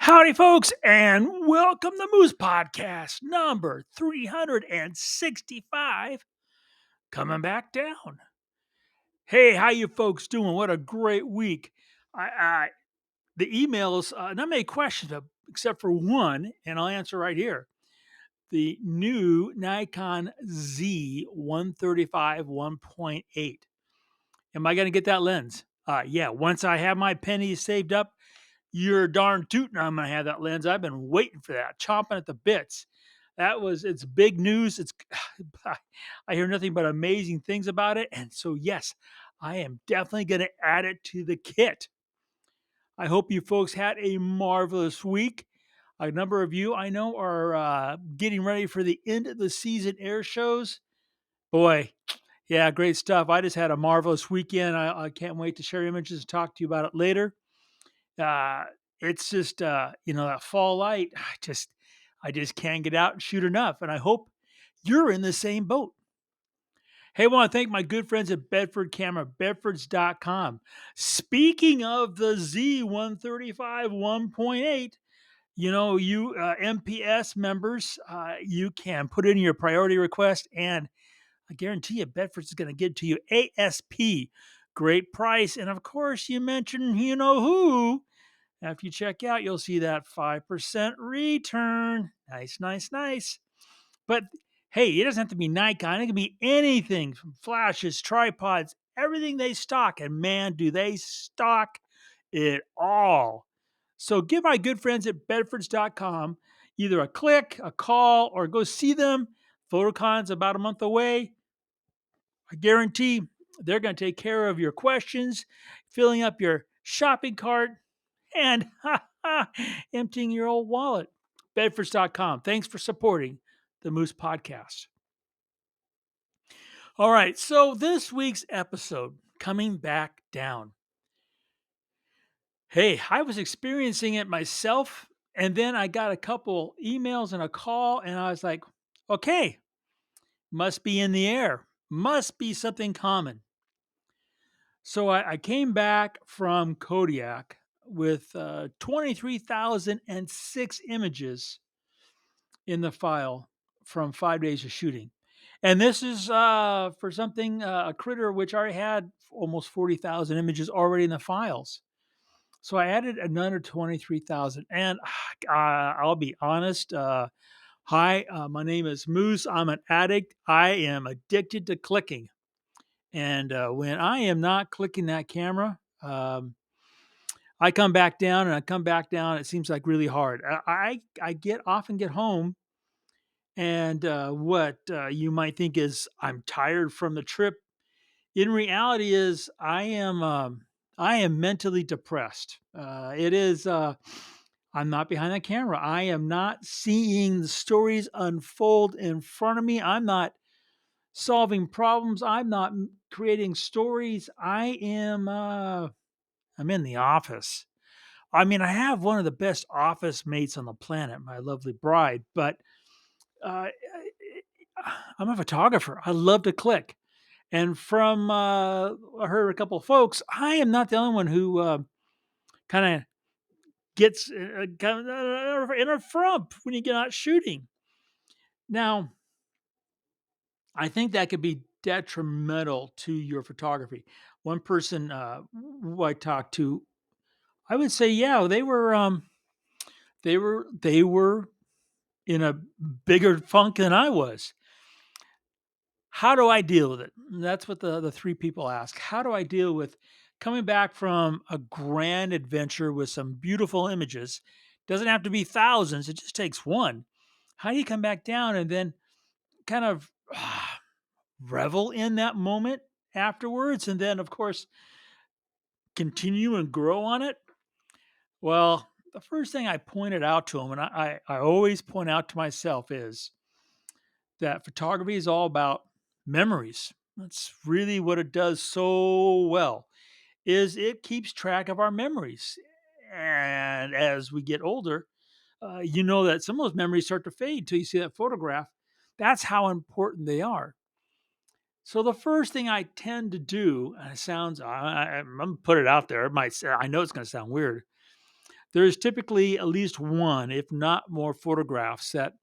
Howdy, folks, and welcome to Moose Podcast number 365. Coming back down. Hey, how you folks doing? What a great week! I the emails, not many questions, except for one, and I'll answer right here. The new Nikon Z 135 1.8. Am I going to get that lens? Yeah. Once I have my pennies saved up, you're darn tootin' I'm gonna have that lens. I've been waiting for that, chomping at the bits. It's big news. I hear nothing but amazing things about it. And so, yes, I am definitely gonna add it to the kit. I hope you folks had a marvelous week. A number of you I know are getting ready for the end of the season air shows. Boy, yeah, great stuff. I just had a marvelous weekend. I can't wait to share images and talk to you about it later. uh, it's just that fall light. I just can't get out and shoot enough, and I hope you're in the same boat. Hey, I want to thank my good friends at Bedford Camera, bedfords.com. Speaking of the Z135 1.8, you MPS members, you can put in your priority request, and I guarantee you Bedford's is going to get to you ASP. Great price, and of course you mentioned you know who. After you check out, you'll see that 5% return. Nice, nice, nice. But hey, it doesn't have to be Nikon. It can be anything from flashes, tripods, everything they stock. And man, do they stock it all. So give my good friends at bedfords.com either a click, a call, or go see them. Photocon's about a month away. I guarantee they're going to take care of your questions, filling up your shopping cart, and emptying your old wallet. Bedfords.com. Thanks for supporting the Moose Podcast. All right, so this week's episode, coming back down. Hey, I was experiencing it myself, and then I got a couple emails and a call, and I was like, okay, must be in the air, must be something common. So I came back from Kodiak with 23,006 images in the file from 5 days of shooting. And this is for something, a critter which already had almost 40,000 images already in the files. So I added another 23,000. And I'll be honest. Hi, my name is Moose. I'm an addict. I am addicted to clicking. And when I am not clicking that camera, I come back down and I come back down. It seems like really hard. I often get home, and what you might think is I'm tired from the trip. In reality, is I am mentally depressed. It is. I'm not behind the camera. I am not seeing the stories unfold in front of me. I'm not solving problems. I'm not creating stories. I'm in the office. I mean, I have one of the best office mates on the planet, my lovely bride, but uh, I'm a photographer. I love to click. And from I heard a couple of folks, I am not the only one who kind of gets in a frump when you get out shooting. Now, I think that could be detrimental to your photography. One person who I talked to, I would say, yeah, they were in a bigger funk than I was. How do I deal with it? That's what the three people ask. How do I deal with coming back from a grand adventure with some beautiful images? Doesn't have to be thousands, it just takes one. How do you come back down and then kind of revel in that moment afterwards and then of course continue and grow on it? Well, the first thing I pointed out to them, and I always point out to myself, is that photography is all about memories. That's really what it does so well, is it keeps track of our memories. And as we get older, you know that some of those memories start to fade till you see that photograph. That's how important they are. So the first thing I tend to do, and it sounds, I'm gonna put it out there. I know it's going to sound weird. there's typically at least one, if not more, photographs that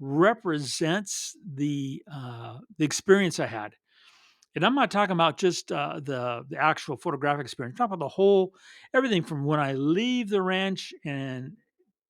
represents the experience I had. And I'm not talking about just the actual photographic experience. I'm talking about the whole everything from when I leave the ranch and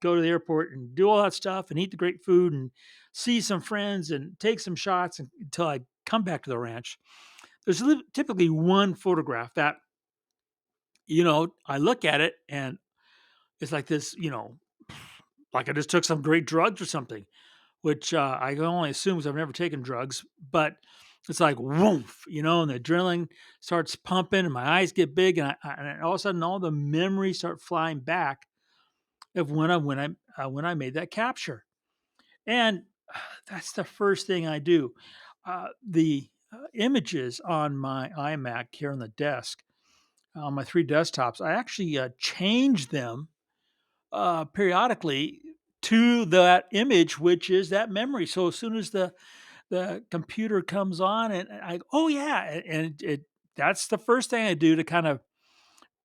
go to the airport and do all that stuff and eat the great food and see some friends and take some shots until I come back to the ranch. There's typically one photograph that, I look at it and it's like this, like I just took some great drugs or something, which I can only assume because I've never taken drugs, but it's like woof, and the adrenaline starts pumping and my eyes get big and all of a sudden all the memories start flying back of when I made that capture. And that's the first thing I do. The images on my iMac here on the desk, on my three desktops, I actually change them periodically to that image, which is that memory. So as soon as the computer comes on, and I, oh yeah, and that's the first thing I do to kind of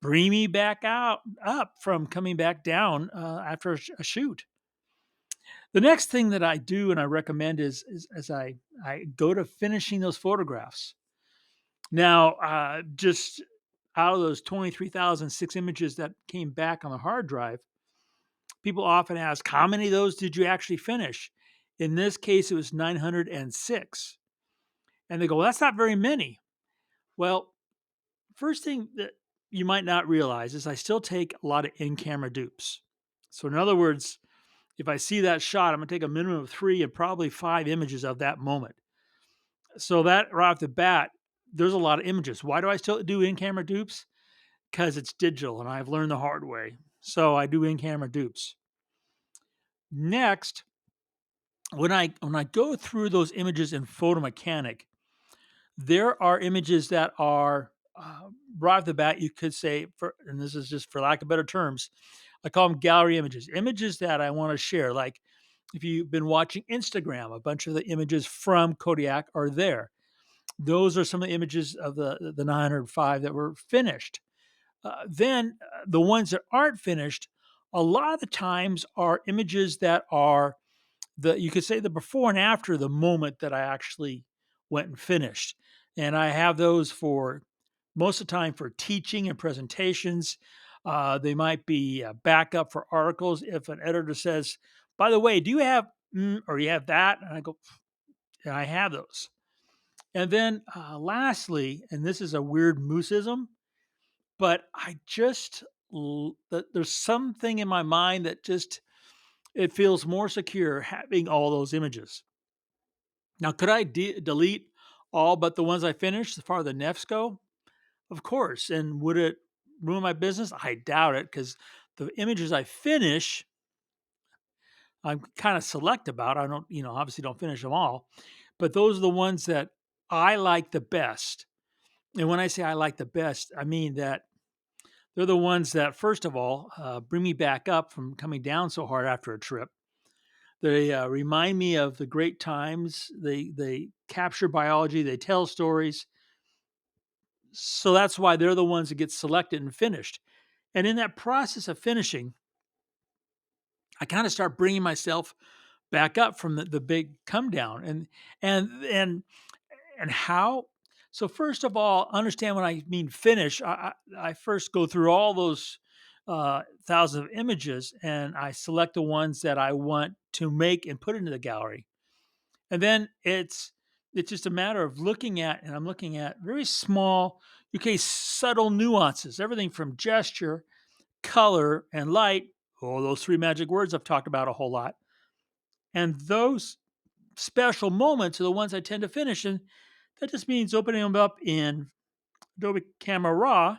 bring me back out up from coming back down after a shoot. The next thing that I do and I recommend is as I go to finishing those photographs. Now, just out of those 23,006 images that came back on the hard drive, people often ask, how many of those did you actually finish? In this case, it was 906. And they go, well, that's not very many. Well, first thing that you might not realize is I still take a lot of in camera dupes. So, in other words, if I see that shot, I'm going to take a minimum of 3 and probably 5 images of that moment. So, that right off the bat, there's a lot of images. Why do I still do in camera dupes? Because it's digital and I've learned the hard way. So, I do in camera dupes. Next, when I go through those images in Photo Mechanic, there are images that are right off the bat. You could say, and this is just for lack of better terms, I call them gallery images. Images that I want to share. Like if you've been watching Instagram, a bunch of the images from Kodiak are there. Those are some of the images of the 905 that were finished. Then the ones that aren't finished, a lot of the times are images that are you could say the before and after the moment that I actually went and finished. And I have those for most of the time for teaching and presentations. They might be a backup for articles. If an editor says, by the way, do you have, or you have that? And I go, yeah, I have those. And then lastly, and this is a weird mooseism, but there's something in my mind that just, it feels more secure having all those images. Now, could I delete all but the ones I finished as far as the nefs go? Of course. And would it ruin my business? I doubt it because the images I finish, I'm kind of select about. I don't, obviously don't finish them all, but those are the ones that I like the best. And when I say I like the best, I mean that they're the ones that, first of all, bring me back up from coming down so hard after a trip. They remind me of the great times. They capture biology. They tell stories. So that's why they're the ones that get selected and finished. And in that process of finishing, I kind of start bringing myself back up from the big come down. And how. So first of all, understand when I mean finish. I first go through all those thousands of images and I select the ones that I want to make and put into the gallery. And then it's just a matter of looking at, and I'm looking at very small, okay, subtle nuances, everything from gesture, color, and light. Oh, those three magic words I've talked about a whole lot. And those special moments are the ones I tend to finish. And that just means opening them up in Adobe Camera Raw.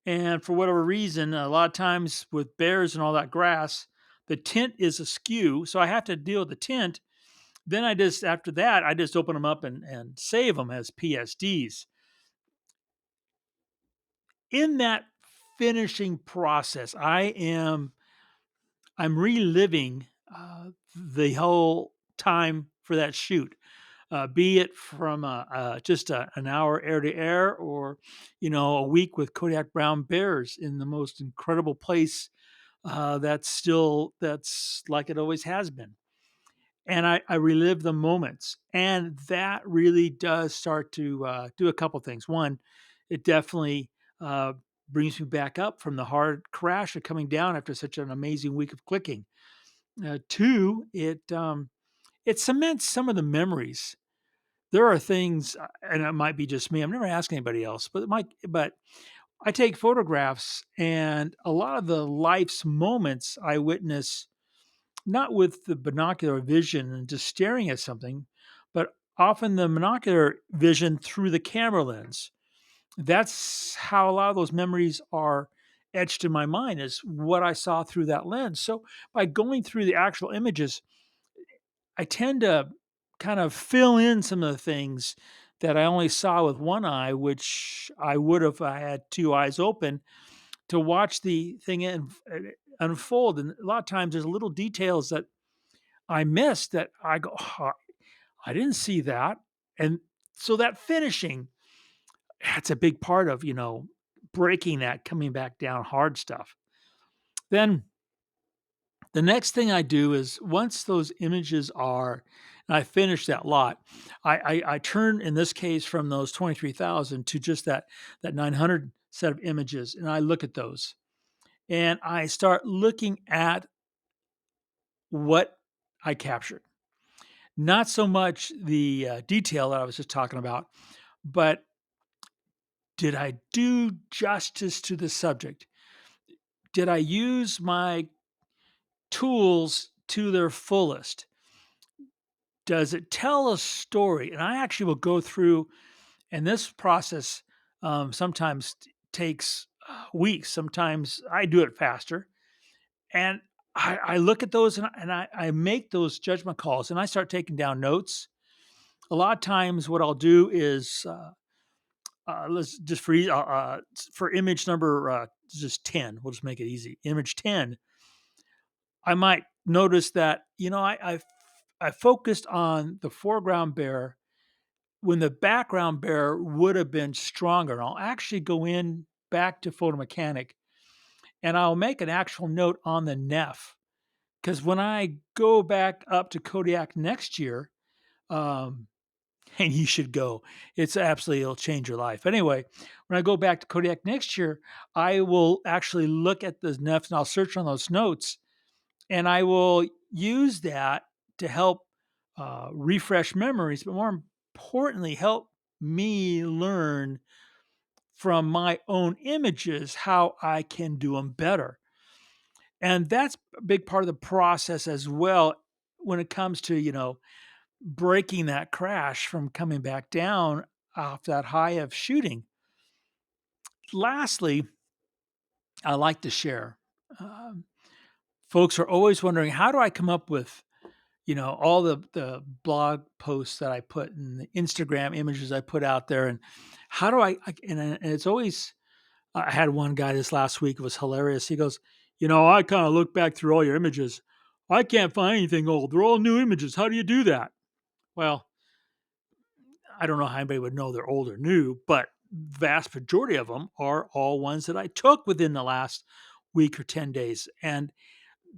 And for whatever reason, a lot of times with bears and all that grass, the tint is askew. So I have to deal with the tint. Then after that, I just open them up and save them as PSDs. In that finishing process, I'm reliving the whole time for that shoot, be it from just an hour air to air, or a week with Kodiak brown bears in the most incredible place that's like it always has been. And I relive the moments, and that really does start to do a couple things. One, it definitely uh, brings me back up from the hard crash of coming down after such an amazing week of clicking. Two, it cements some of the memories. There are things, and it might be just me. I'm never asking anybody else, but I take photographs, and a lot of the life's moments I witness not with the binocular vision and just staring at something, but often the monocular vision through the camera lens. That's how a lot of those memories are etched in my mind, is what I saw through that lens. So by going through the actual images, I tend to kind of fill in some of the things that I only saw with one eye, which I would have if I had two eyes open to watch the thing unfold. And a lot of times there's little details that I missed that I go, "Oh, I didn't see that." And so that finishing, that's a big part of, breaking that coming back down hard stuff. Then the next thing I do is once those images are, and I finish that lot, I turn in this case from those 23,000 to just that 900 set of images, and I look at those and I start looking at what I captured. Not so much the detail that I was just talking about, but did I do justice to the subject? Did I use my tools to their fullest? Does it tell a story? And I actually will go through, and this process sometimes takes weeks. Sometimes I do it faster. And I look at those and I make those judgment calls and I start taking down notes. A lot of times, what I'll do is let's just for image number just 10, we'll just make it easy. Image 10, I might notice that, I focused on the foreground bear when the background bear would have been stronger. I'll actually go in back to Photo Mechanic and I'll make an actual note on the NEF because when I go back up to Kodiak next year, um, and you should go. It's absolutely, it'll change your life. Anyway, when I go back to Kodiak next year, I will actually look at the NEFs and I'll search on those notes and I will use that to help refresh memories, but more importantly, help me learn from my own images how I can do them better. And that's a big part of the process as well when it comes to, breaking that crash from coming back down off that high of shooting. Lastly, I like to share. Um, Folks are always wondering, how do I come up with, all the blog posts that I put and the Instagram images I put out there, and how do and it's always. I had one guy this last week. It was hilarious. He goes, I kind of look back through all your images. I can't find anything old. They're all new images. How do you do that? Well, I don't know how anybody would know they're old or new, but vast majority of them are all ones that I took within the last week or 10 days. And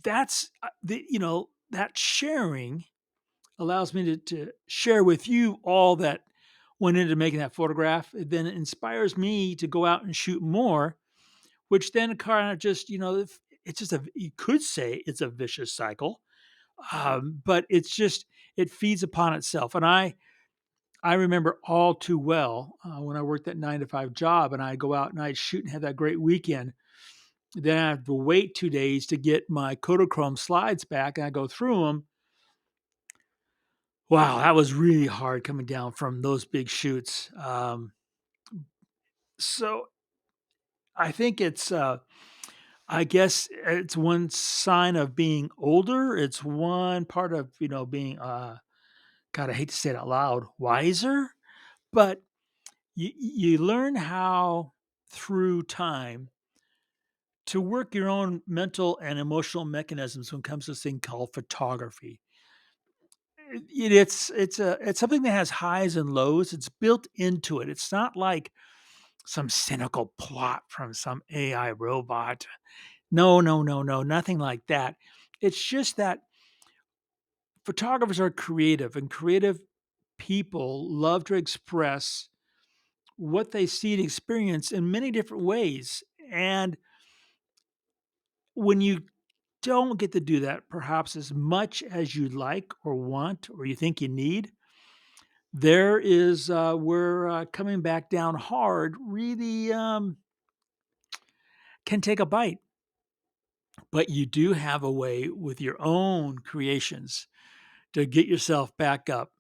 that's that sharing allows me to share with you all that went into making that photograph. It then inspires me to go out and shoot more, which then kind of just, it's just you could say it's a vicious cycle. But it feeds upon itself. And I remember all too well when I worked that 9 to 5 job and I'd go out and I'd shoot and have that great weekend. Then I have to wait 2 days to get my Kodachrome slides back and I go through them. Wow, that was really hard coming down from those big shoots. So I think I guess it's one sign of being older. It's one part of, being, God, I hate to say it out loud, wiser, but you learn how through time to work your own mental and emotional mechanisms when it comes to this thing called photography. It's something that has highs and lows. It's built into it. It's not like some cynical plot from some AI robot. No, no, no, no, nothing like that. It's just that photographers are creative, and creative people love to express what they see and experience in many different ways. And when you don't get to do that perhaps as much as you like or want or you think you need, there is where coming back down hard really can take a bite. But you do have a way with your own creations to get yourself back up,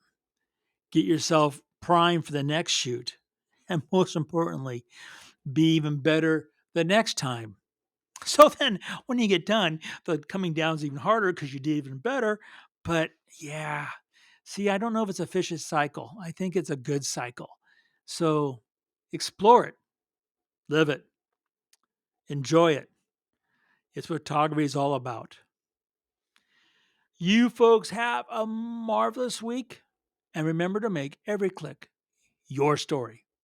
get yourself primed for the next shoot, and most importantly, be even better the next time. So then when you get done, the coming down is even harder because you did even better. But yeah, see, I don't know if it's a vicious cycle. I think it's a good cycle. So explore it, live it, enjoy it. It's what photography is all about. You folks have a marvelous week, and remember to make every click your story.